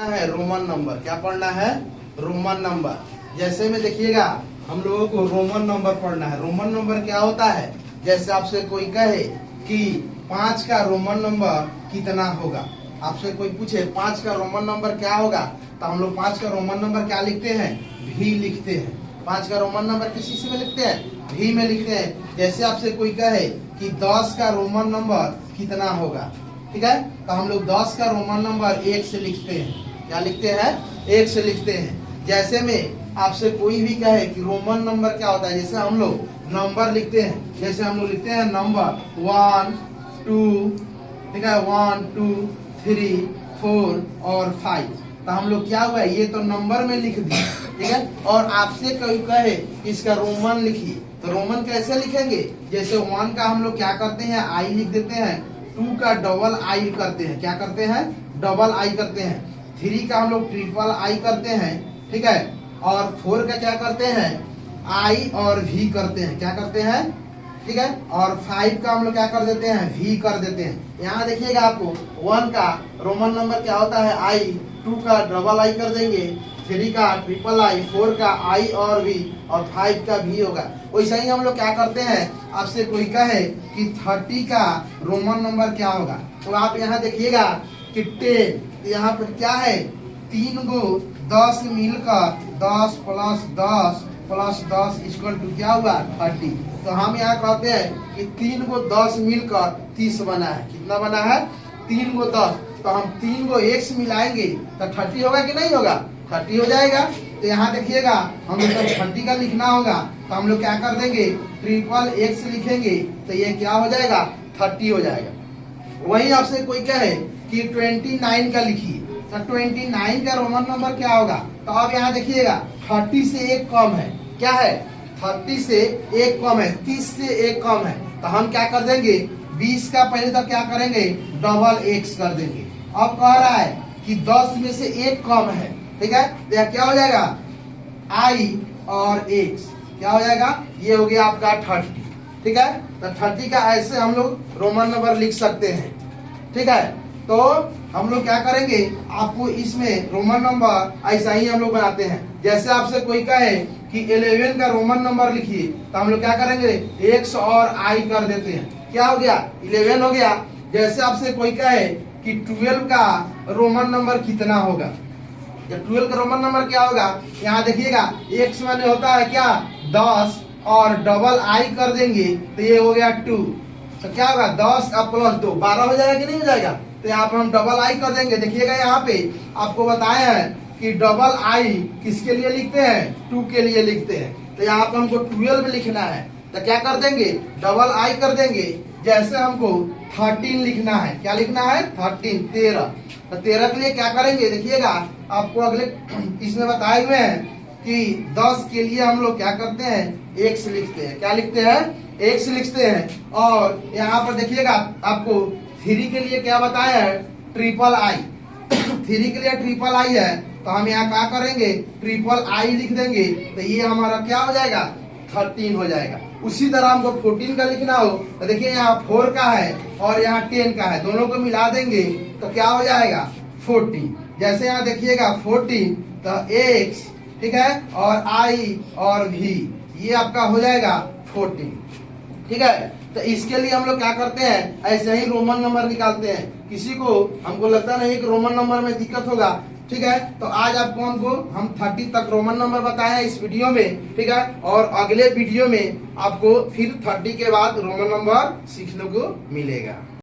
है Roman number. क्या पढ़ना है? Roman number. जैसे में देखिएगा हम लोगों को रोमन नंबर पढ़ना है। रोमन नंबर क्या होता है? जैसे आपसे कोई कहे कि 5 का रोमन नंबर कितना होगा, आपसे कोई पूछे 5 का रोमन नंबर क्या होगा, तो हम लोग 5 का रोमन नंबर क्या लिखते हैं? भी लिखते हैं। 5 का रोमन नंबर किसी में लिखते हैं? भी में लिखते हैं। जैसे आपसे कोई कहे कि 10 का रोमन नंबर कितना होगा, ठीक है, तो हम लोग 10 का रोमन नंबर 1 से लिखते हैं। क्या लिखते हैं? 1 से लिखते हैं। जैसे में आपसे कोई भी कहे कि रोमन नंबर क्या होता है, जैसे हम लोग नंबर लिखते हैं, जैसे हम लोग लिखते हैं नंबर 1 2, ठीक है, 1 2 3 4 और 5, तो हम लोग क्या हुआ, ये तो नंबर में लिख दिए, ठीक है। और आपसे कोई कहे इसका रोमन लिखिए, तो रोमन कैसे लिखेंगे? जैसे 1 का हम लोग क्या करते हैं? आई लिख देते हैं। 2 का डबल आई करते हैं। क्या करते हैं? डबल आई करते हैं। 3 का हम लोग ट्रिपल आई करते हैं, ठीक है। और 4 का क्या करते हैं? आई और भी करते हैं। क्या करते हैं? ठीक है। और 5 का हम लोग क्या कर देते हैं? भी कर देते हैं। यहाँ देखिएगा आपको 1 का रोमन नंबर क्या होता है? आई। 2 का डबल आई कर देंगे, 3 का ट्रिपल आई, 4 का आई और भी, और 5 का भी होगा। वैसे ही हम लोग क्या करते हैं, आपसे कोई कहे कि 30 का रोमन नंबर क्या होगा, तो आप यहाँ देखिएगा कि 10, यहाँ पर क्या है? 3 गो 10 मिलकर 10 प्लस 10 प्लस 10 इक्वल टू क्या हुआ? 30। तो हम यहाँ कहते हैं कि 3 गो 10 मिलकर 30 बना है। कितना बना है? 3 गो 10। तो हम 3 गो 1 से मिलाएंगे तो 30 होगा कि नहीं होगा? 30 हो जाएगा। तो यहाँ देखिएगा हम लोग जब 30 का लिखना होगा तो हम लोग क्या कर देंगे? ट्रिपल 1 से लिखेंगे, तो ये क्या हो जाएगा? 30 हो जाएगा। वही आपसे कोई कहे कि 29 का लिखिए, तो 29 का रोमन नंबर क्या होगा? तो अब यहाँ देखिएगा 30 से 1 कम है। क्या है? 30 से 1 कम है, 30 से 1 कम है, तो हम क्या कर देंगे? 20 का पहले तो क्या करेंगे? डबल एक्स कर देंगे। अब कह रहा है कि 10 में से 1 कम है, ठीक है, तो यह क्या हो जाएगा? आई और एक्स क्या हो जाएगा? ये हो गया आपका 30, ठीक है। तो 30 का ऐसे हम लोग रोमन नंबर लिख सकते हैं, ठीक है। तो हम लोग क्या करेंगे, आपको इसमें रोमन नंबर ऐसा ही हम लोग बनाते हैं। जैसे आपसे कोई कहे कि 11 का रोमन नंबर लिखिए, तो हम लोग क्या करेंगे? एक्स और आई कर देते हैं। क्या हो गया? 11 हो गया। जैसे आपसे कोई कहे कि 12 का रोमन नंबर कितना होगा, या 12 का रोमन नंबर क्या होगा? यहाँ देखिएगा एक्स माने होता है क्या? 10 और डबल आई कर देंगे तो ये हो गया 2। तो क्या होगा? 10 का प्लस 2 12 हो जाएगा कि नहीं हो जाएगा? तो यहाँ पर हम डबल आई कर देंगे। देखिएगा यहाँ पे आपको बताया है कि डबल आई किसके लिए लिखते हैं? 2 के लिए लिखते हैं। तो यहाँ पर हमको 12 लिखना है, तो क्या कर देंगे? डबल आई कर देंगे। जैसे हमको 13 लिखना है, क्या लिखना है? 13 13, तो 13 के लिए क्या करेंगे? देखिएगा आपको अगले इसमें बताए हुए हैं कि 10 के लिए हम लोग क्या करते हैं? 1 से लिखते हैं। क्या लिखते हैं? 1 से लिखते हैं। और यहाँ पर देखिएगा आपको 3 के लिए क्या बताया है? Triple I. 3 के लिए ट्रिपल आई है, तो हम यहाँ क्या करेंगे? ट्रिपल आई लिख देंगे, तो ये हमारा क्या हो जाएगा? 13 हो जाएगा। उसी तरह हमको 14 का लिखना हो तो देखिए यहाँ 4 का है और यहाँ 10 का है, दोनों को मिला देंगे तो क्या हो जाएगा? 14। जैसे यहाँ देखिएगा 14, तो एक्स, ठीक है, और आई और भी, ये आपका हो जाएगा 14, ठीक है। तो इसके लिए हम लोग क्या करते हैं? ऐसे ही रोमन नंबर निकालते हैं। किसी को हमको लगता नहीं कि रोमन नंबर में दिक्कत होगा, ठीक है। तो आज आपको हम 30 तक रोमन नंबर बताए हैं इस वीडियो में, ठीक है। और अगले वीडियो में आपको फिर 30 के बाद रोमन नंबर सीखने को मिलेगा।